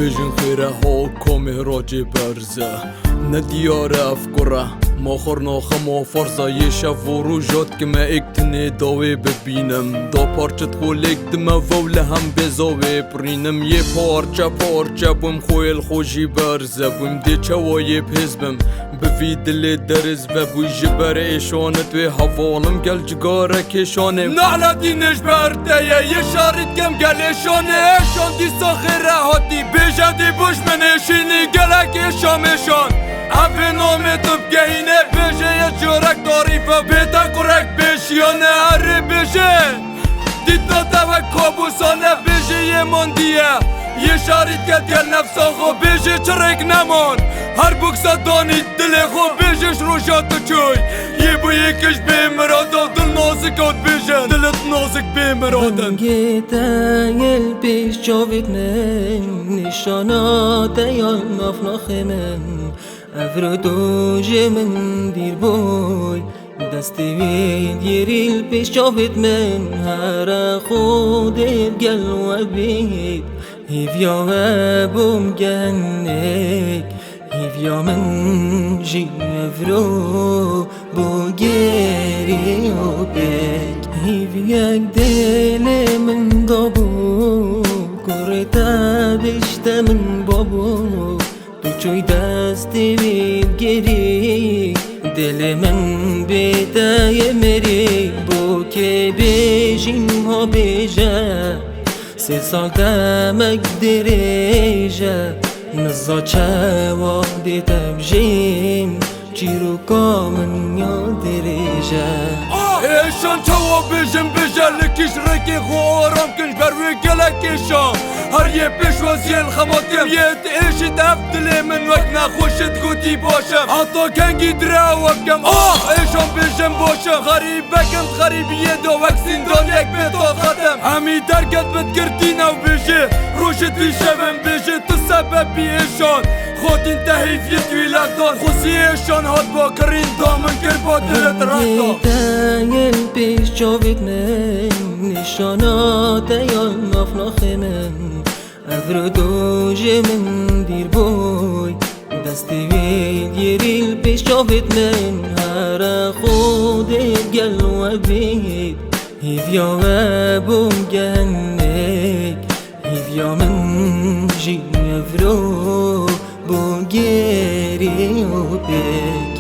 بجن خیره ها کامه راجع برزه ندیاره افکره ما خورناخه ما فرزه یه شب و روژات که ما اکتنه داوی ببینم دا پارچت خولک دمه ووله هم بزاوی پرینم یه پارچه بوم خویل خوشی برزه بوم دی چوای پزبم بفی دل درز و بوی جبر ایشانت و حوالم گل جگاره کشانم نعلا دینش برده یه شارید کم گل ایشانه ایشان دیستا خیره هاتی بیجه دی بوش منشینی گلک ایشامشان افی نامه تب گهینه بیجه یه جورک داریفه بیتا کرک بیشیانه هره بیجه دیدنا تاوه کابوسانه بیجه یه ماندیه یه شارید کد گل نفسان خو بیجه چرک نمان هر بکسا دانید دل خو بیجش روشاتو چوی یه بو یکش بیمرادا دل نازک آد بیجن دلت نازک بیمرادن گیتا یل پیش جاوید من نشانات یال نافناخ من افرو دوج من دیر بوی دستی وید یریل پیش جاوید من هر خودت گل و بید هیویا و بوم گنک هیویا من جی افرو بو گری و بک هیویا دل من دابو کرتا دشت من بابو تو چوی دستی وید گری دل من بیتای مری بو که بیجین ها بیجه 3 سال دمک دریجه نزا چوا دیتم جیم چیرو کامن یا دریجه ایشان چوا بیجم بیجه لکیش رکی خورم کنش بروی گلکیشان هر یه پیشوازی الخماتیم یه ایشی دفتلی من وقت نخوشت گوتی باشم حتی کنگی دراوکم ایشان بیجم باشم غریبکم غریبیه دو وقت زندان یک بیتا ختم همی درگت بتگردی نو بیجه روشت بیشم بیجه تو سبب ایشان خود این تحیفیت ویلدان خوزی ایشان هات با کرین دامن کر با دلت رفتان گیتا یل پیش جاوید من نشانات یال نافناخ من افرو دوج من دیر بوی دستی وید یریل پیش جاوید من هر خودت گل و بید هیویا و بوم گنک هیویا من جی افرو بو گری و بید